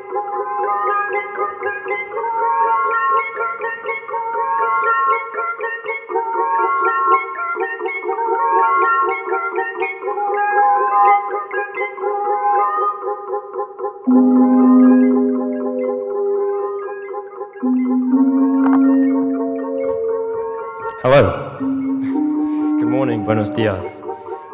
Hello. Good morning, buenos dias.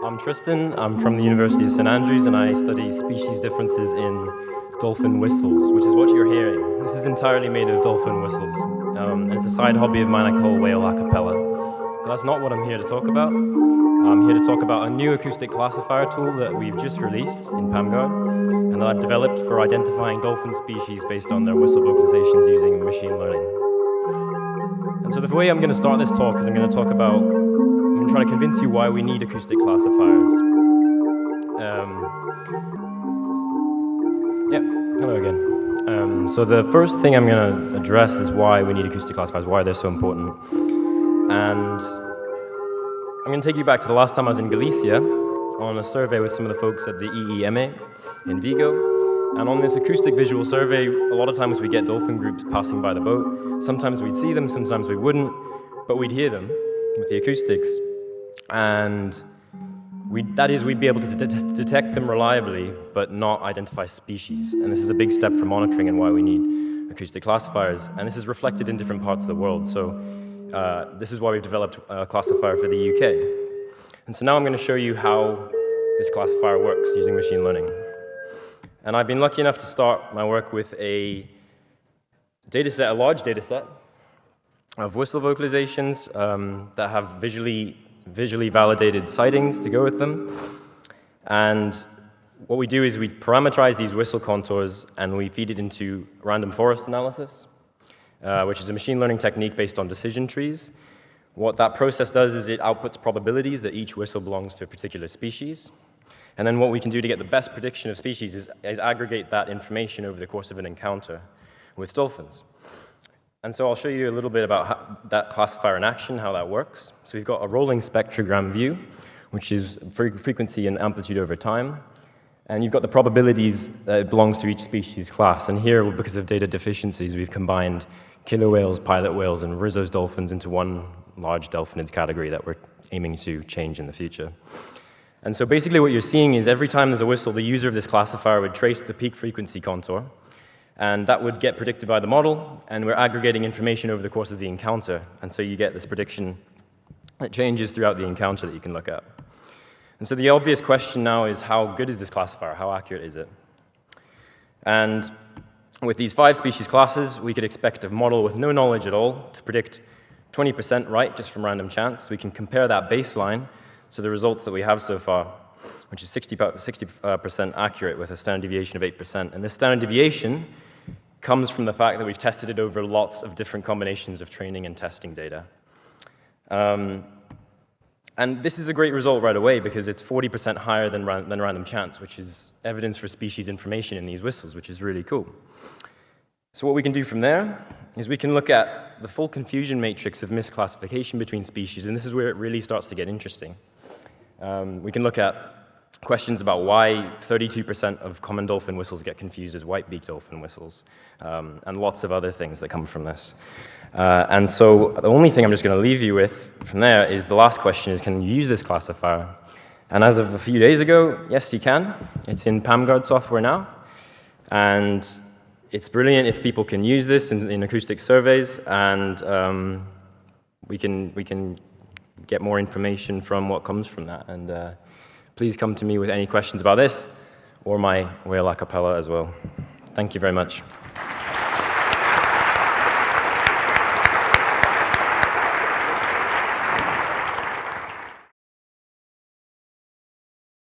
I'm Tristan. I'm from the University of St. Andrews, and I study species differences in dolphin whistles, which is what you're hearing. This is entirely made of dolphin whistles, and it's a side hobby of mine I call whale a cappella. But that's not what I'm here to talk about. I'm here to talk about a new acoustic classifier tool that we've just released in PAMGuard, and that I've developed for identifying dolphin species based on their whistle vocalizations using machine learning. And so the way I'm going to start this talk is I'm going to try to convince you why we need acoustic classifiers. Hello again. So the first thing I'm going to address is why we need acoustic classifiers, why they're so important. And I'm going to take you back to the last time I was in Galicia on a survey with some of the folks at the EEMA in Vigo. And on this acoustic visual survey, a lot of times we get dolphin groups passing by the boat. Sometimes we'd see them, sometimes we wouldn't, but we'd hear them with the acoustics. And we'd be able to detect them reliably, but not identify species. And this is a big step for monitoring and why we need acoustic classifiers. And this is reflected in different parts of the world. So this is why we've developed a classifier for the UK. And so now I'm going to show you how this classifier works using machine learning. And I've been lucky enough to start my work with a large data set of whistle vocalizations that have visually validated sightings to go with them. And what we do is we parameterize these whistle contours and we feed it into random forest analysis, which is a machine learning technique based on decision trees. What that process does is it outputs probabilities that each whistle belongs to a particular species. And then what we can do to get the best prediction of species is aggregate that information over the course of an encounter with dolphins. And so I'll show you a little bit about that classifier in action, how that works. So we've got a rolling spectrogram view, which is frequency and amplitude over time. And you've got the probabilities that it belongs to each species class. And here, because of data deficiencies, we've combined killer whales, pilot whales, and Rizzo's dolphins into one large delphinids category that we're aiming to change in the future. And so basically what you're seeing is every time there's a whistle, the user of this classifier would trace the peak frequency contour, and that would get predicted by the model, and we're aggregating information over the course of the encounter, and so you get this prediction that changes throughout the encounter that you can look at. And so the obvious question now is, how good is this classifier? How accurate is it? And with these 5 species classes, we could expect a model with no knowledge at all to predict 20% right just from random chance. We can compare that baseline to the results that we have so far, which is 60% accurate with a standard deviation of 8%. And this standard deviation comes from the fact that we've tested it over lots of different combinations of training and testing data. And this is a great result right away because it's 40% higher than random chance, which is evidence for species information in these whistles, which is really cool. So what we can do from there is we can look at the full confusion matrix of misclassification between species, and this is where it really starts to get interesting. We can look at questions about why 32% of common dolphin whistles get confused as white-beaked dolphin whistles, and lots of other things that come from this. And so the only thing I'm just going to leave you with from there is the last question is, can you use this classifier? And as of a few days ago, yes, you can. It's in PAMGuard software now. And it's brilliant if people can use this in acoustic surveys, and we can get more information from what comes from that. And please come to me with any questions about this, or my whale a cappella as well. Thank you very much.